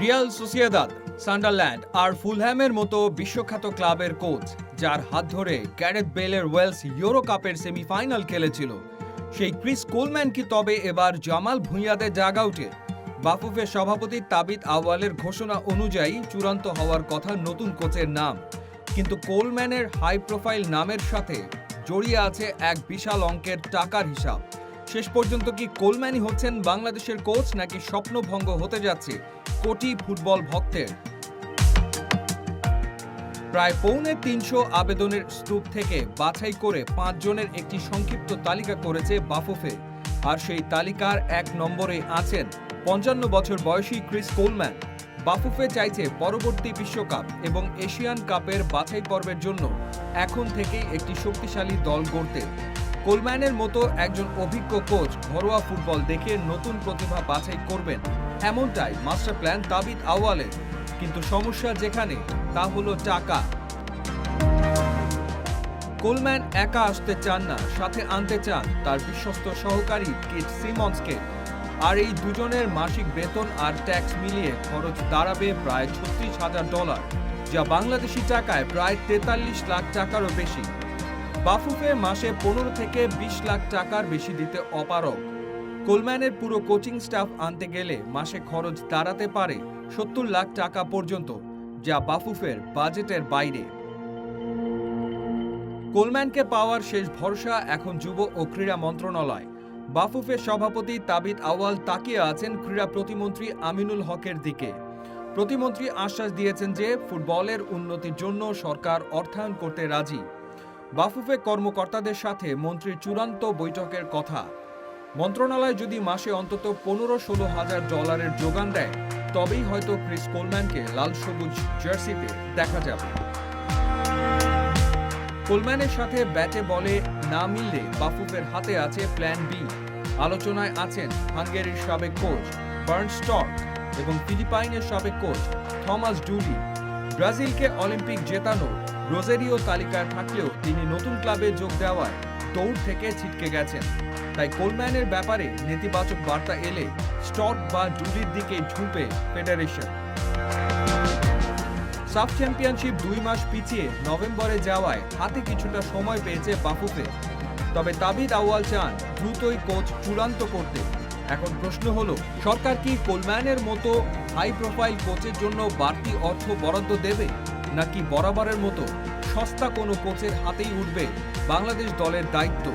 Real Sociedad, Sunderland আর ফুলহ্যামের মতো বিশ্বখ্যাত ক্লাবের কোচ, যার হাত ধরে গ্যারেথ বেলের ওয়েলস ইউরো কাপের সেমিফাইনাল খেলেছিল, সেই ক্রিস কোলম্যান কি তবে এবার জামাল ভুঁইয়াদের জাগআউটে? বাফুফের সভাপতি তাবিথ আউয়ালের ঘোষণা অনুযায়ী চূড়ান্ত হওয়ার কথা নতুন কোচের নাম, কিন্তু কোলম্যানের হাই প্রোফাইল নামের সাথে জড়িয়ে আছে এক বিশাল অঙ্কের টাকার হিসাব। শেষ পর্যন্ত কি কোলম্যানই হচ্ছেন বাংলাদেশের কোচ, নাকি স্বপ্নভঙ্গ হতে যাচ্ছে কোটি ফুটবল ভক্তের? প্রায় ৩৫০ আবেদনের স্তূপ থেকে বাছাই করে ৫ জনের একটি সংক্ষিপ্ত তালিকা করেছে বাফুফে। আর সেই তালিকার ১ নম্বরে আছেন ৫৫ বছর বয়সী ক্রিস কোলম্যান। বাফুফে চাইছে পরবর্তী বিশ্বকাপ এবং এশিয়ান কাপের বাছাই পর্বের জন্য এখন থেকেই একটি শক্তিশালী দল গড়তে। কোলম্যানের মতো একজন অভিজ্ঞ কোচ ঘরোয়া ফুটবল দেখে নতুন প্রতিভা বাছাই করবেন, এমনটাই মাস্টার প্ল্যান তাবিথ আউয়ালের। কিন্তু সমস্যা যেখানে, তা হলো টাকা। কোলম্যান একা আসতে চান না, সাথে আনতে চান তার বিশ্বস্ত সহকারী কিট সিমন্সকে। আর এই দুজনের মাসিক বেতন আর ট্যাক্স মিলিয়ে খরচ দাঁড়াবে প্রায় $৩৬,০০০, যা বাংলাদেশি টাকায় প্রায় ৪৩ লাখ টাকারও বেশি। বাফুফে মাসে ১৫ থেকে ২০ লাখ টাকার বেশি দিতে অপারগ। কোলম্যানের পুরো কোচিং স্টাফ আনতে গেলে মাসে খরচ দাঁড়াতে পারে ৭০ লাখ টাকা পর্যন্ত, যা বাফুফের বাজেটের বাইরে। কোলম্যানকে পাওয়ার শেষ ভরসা এখন যুব ও ক্রীড়া মন্ত্রণালয়। বাফুফের সভাপতি তাবিথ আউয়াল তাকিয়ে আছেন ক্রীড়া প্রতিমন্ত্রী আমিনুল হকের দিকে। প্রতিমন্ত্রী আশ্বাস দিয়েছেন যে ফুটবলের উন্নতির জন্য সরকার অর্থায়ন করতে রাজি। বাফুফে কর্মকর্তাদের সাথে মন্ত্রীর চূড়ান্ত বৈঠকের কথা। মন্ত্রণালয় যদি মাসে অন্তত $১৫-১৬ হাজার যোগান দেয়, তবেই হয়তো ক্রিস কোলম্যানকে লাল সবুজ জার্সিতে দেখা যাবে। কোলম্যানের সাথে ব্যাটে বলে না মিললে বাফুফের হাতে আছে প্ল্যান বি। আলোচনায় আছেন হাঙ্গেরির সাবেক কোচ বার্ন্ট স্টর্ক এবং ফিলিপাইনের সাবেক কোচ থমাস ডুলি। ব্রাজিলকে অলিম্পিক জেতানো রোজেরিও তালিকায় থাকলেও তিনি নতুন ক্লাবে যোগ দেওয়ায় দৌড় থেকে ছিটকে গেছেন। তাই কোলম্যানের ব্যাপারে নেতিবাচক বার্তা এলে স্টর্ক বা ডুলির দিকে ঝুঁকবে ফেডারেশন। সাফ চ্যাম্পিয়নশিপ ২ মাস পিছিয়ে নভেম্বরে যাওয়ায় হাতে কিছুটা সময় পেয়েছে বাফুফে। তবে তাবিথ আউয়াল চান দ্রুতই কোচ চূড়ান্ত করতে। এখন প্রশ্ন হলো, সরকার কি কোলম্যানের মতো হাই প্রোফাইল কোচের জন্য বাড়তি অর্থ বরাদ্দ দেবে, নাকি বরাবরের মতো সস্তা কোনো কোচের হাতেই উঠবে বাংলাদেশ দলের দায়িত্ব?